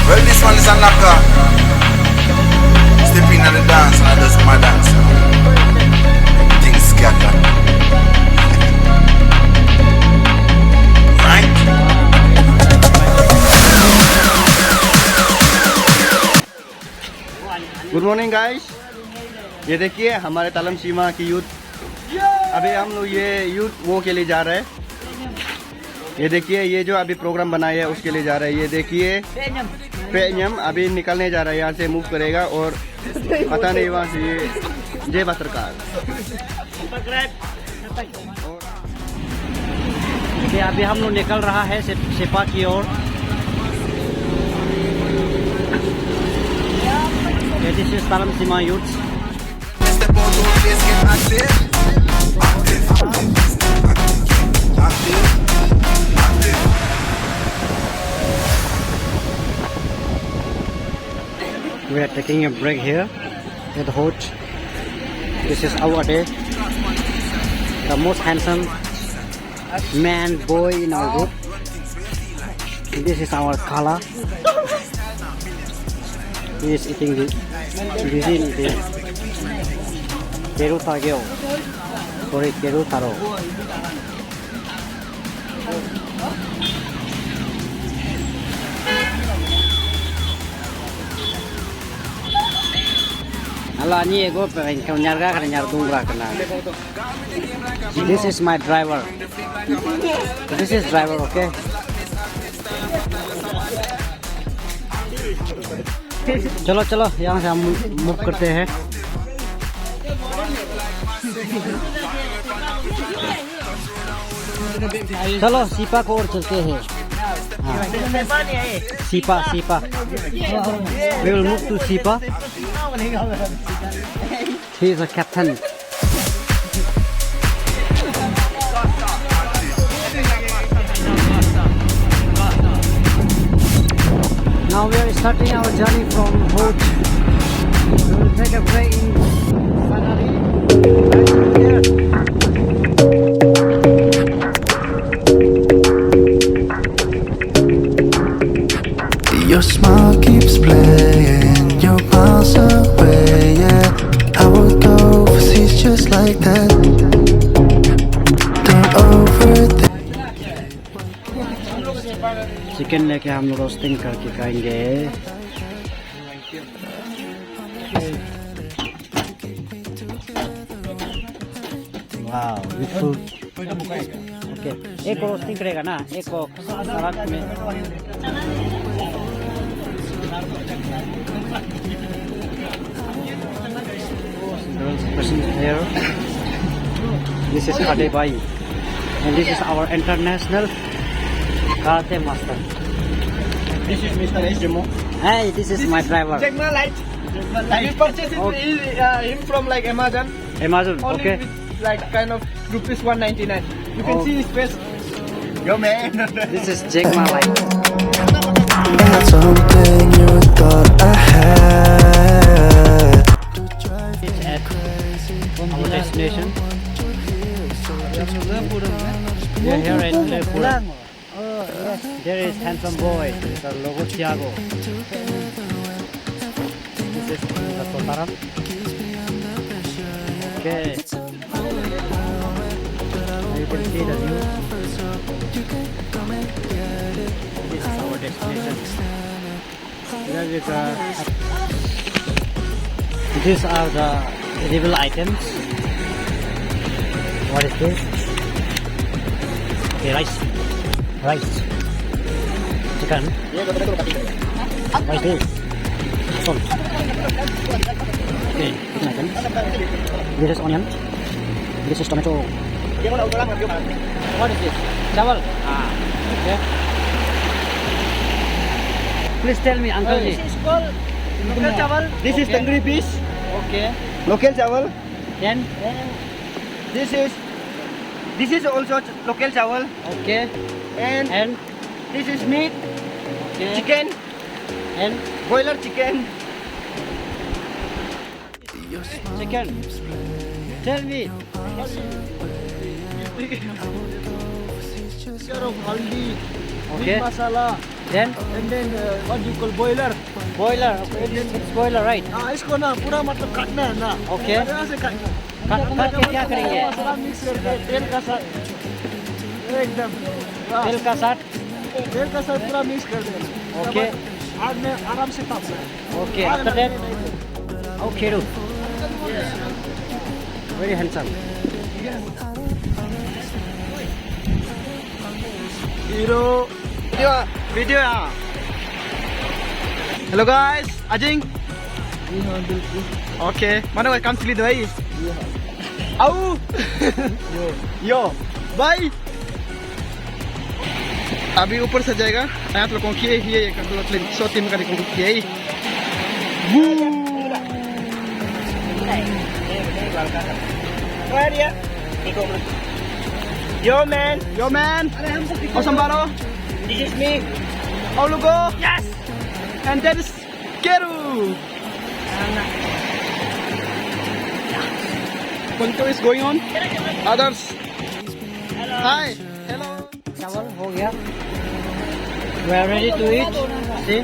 Well, this one is a knocker. Step in on the dance and I just my dance. Everything's scattered. Right? Good morning guys, ये देखिए हमारे तालम सीमा की youth. अभी हम लोग ये यूथ वो के लिए जा रहे हैं। ये देखिए ये जो अभी प्रोग्राम बनाया है उसके लिए जा रहे हैं। ये देखिए पेयम अभी निकलने जा रहा है, यहाँ से मूव करेगा और पता नहीं वहाँ से ये जय पत्रकार। अभी हम लोग निकल रहा है सेपा की ओर। This is Talam Sima Youth. We are taking a break here at the Hot. This is our day. The most handsome man, boy in our group. This is our Kala. He is eating the Keru Tageo. Sorry, Keru Taro. Allah ni ego pengen kau nyarga karena nyar tunggu kena. This is my driver. This is driver, okay? चलो चलो यहाँ से हम move करते हैं। चलो cepa को और चलते हैं। Cepa cepa we will move to Sipa. He is a captain. Now we are starting our journey from Hot. We will take a break in Fanari. Here. Your smile keeps playing, your miles away, yeah. I would go overseas just like that. Don't overthink. Chicken लेके हम लोग roasting करके खाएंगे। वाह, बिल्कुल। Okay, एक को roasting करेगा ना, एक को सलाद में। Here. This is Ade Bhai, and this is our international karate master. This is Mr. Ejimo. Hey, this is my driver. Check my light. We purchased him from like Amazon. Amazon, Only okay. with like kind of rupees 199. You can see his face. Yo man. This is check my light. That's something you thought I had. It's at our destination. We are here at Lepura. There is handsome boy, the logo Thiago. This is the Sotaram. Okay. You can see the view. This is our destination. These are the edible items. What is this? Okay, rice. Chicken. What is this? Salt. Okay, chicken items. This is onion. This is tomato. What is this? Chawal. Okay. Please tell me, Uncle Ji. This is called local chawal. This is tangri fish. Okay. Local chawal. Then, This is also local chawal. Okay. And this is meat. okay. Chicken. And Boiler chicken. chicken. Tell me. Haldi. Okay. Masala. Then and then what do you call boiler? boiler. Okay, it's boiler, right? इसको ना पूरा मतलब काटना है ना. Okay. तरह से काटना. काट के क्या करेंगे? मसाला मिक्स करके तेल का साथ एकदम तेल का साथ. तेल का साथ पूरा मिक्स कर देना. Okay. आग में आराम से तापना है. Okay. After that, okay, do. Very handsome. Hero. Video. Hello guys, Ajing. Okay, mana welcome to the way. Au. Yo, bye. अभी ऊपर से जाएगा आप लोगों की ये सो तीन का देखो Yo man, awesome baro. This is me. Oh logo. Yes. And that is Keru. Punto is going on. Others. Hi. Hello. Chawal ho gaya. We are ready to eat. See?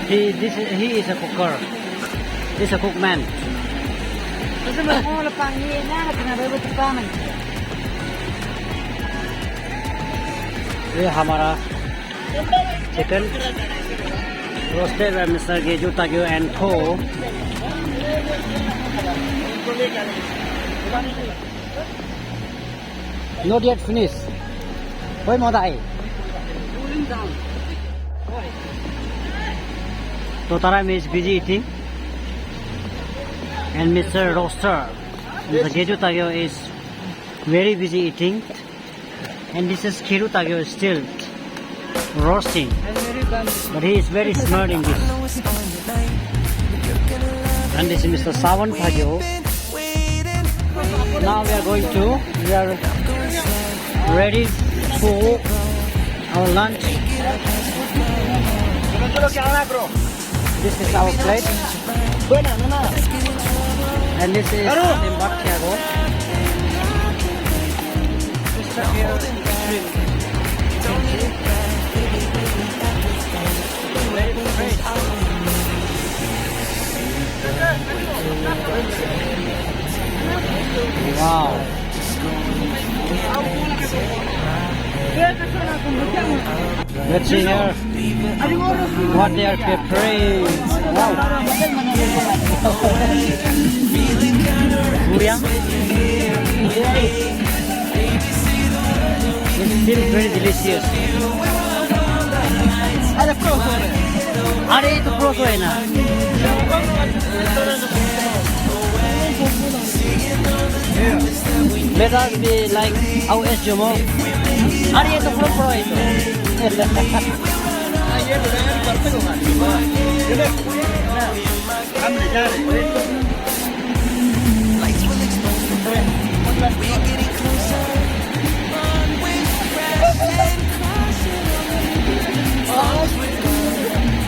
He is a cooker. He is a cook man. ये हमारा chicken roasted by mister गेजू तागियो and थो. Not yet finished. Why modai? Totaram is busy eating, and Mr. Roaster, the Geju Tagyo, is very busy eating, and this is Kiru Tagyo is still roasting, but he is very smart in this. And this is Mr. Sawan Tagyo. Now we are ready for our lunch. This is our plate. And this is Timbak Tiago. Wow. Let's see here what they are preparing. Wow. Durian. It's still very delicious. Are itu proso hai na? Let us be like our Jomo. Are itu pro itu?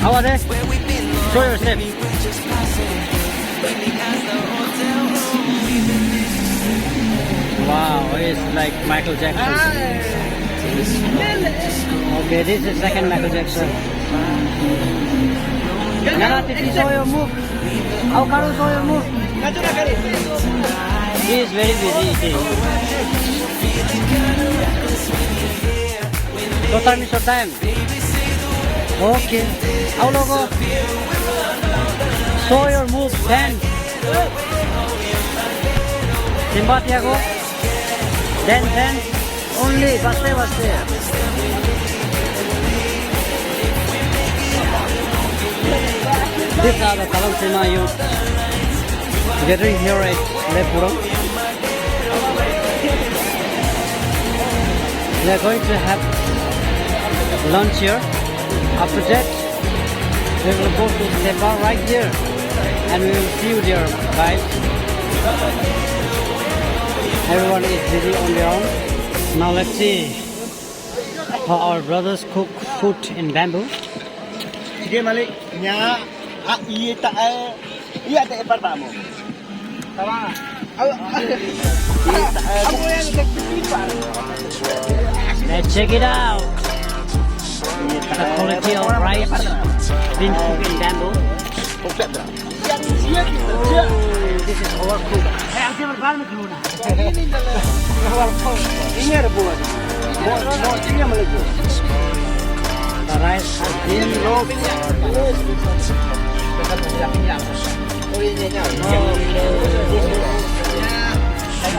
How are they? Show yourself. Wow, it's like Michael Jackson. Okay, this is second Michael Jackson. Nana, Titi, show your move. How can you show your move? He is very busy eating. What time is your time? Okay. How logo? Show your move, then. Simba Tiago. Then. Only. Baste. These are the Talam Sima youth gathering here at Lepuro. We are going to have lunch here. After that, we will go to Sepa right here, and we will see you there, guys. Everyone is busy on their own. Now let's see how our brothers cook food in bamboo. Sige Malik, nya iya tak pertama. Let's check it out. The quality of rice been cooked in bamboo. This is overcooked. The rice has been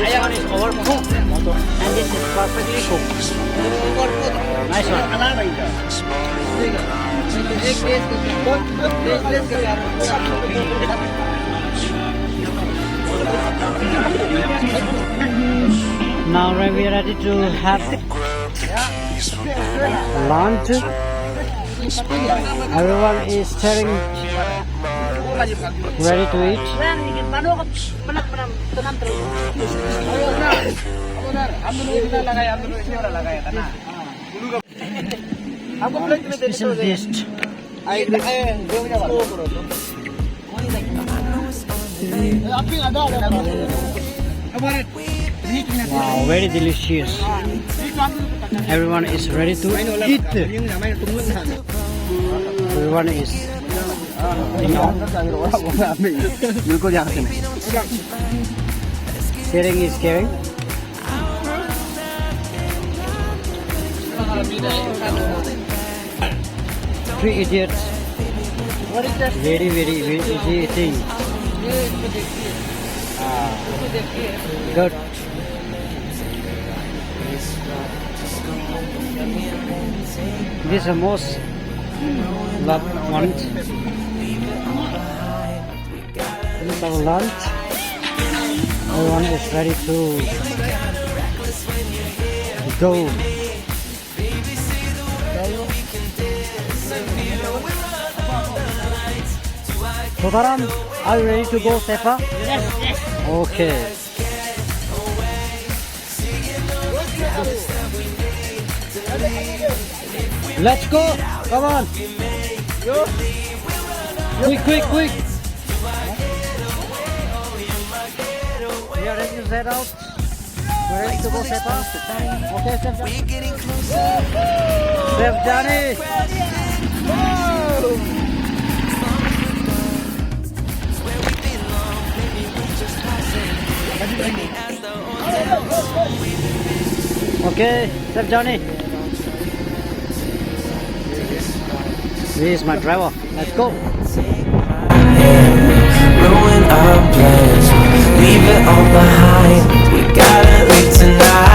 this one is overcooked and this is perfectly cooked. Nice one. Now we are ready to have lunch. Everyone is staring, ready to eat. Special taste. Wow, very delicious. Everyone is ready to eat. Everyone is, sharing is caring. Three idiots. Very easy eating. Good. This is the most loved one. This is our lunch. Everyone is ready to go. Sotaram, are you ready to go, Sefa? Yes. Okay. Let's go. Come on. Quick. We are ready to set out. We're ready to go, Sefa. Okay, Chef Johnny. Okay, Chef Johnny. This is my driver. Let's go. Ruin our plans, leave it all behind. We gotta leave tonight.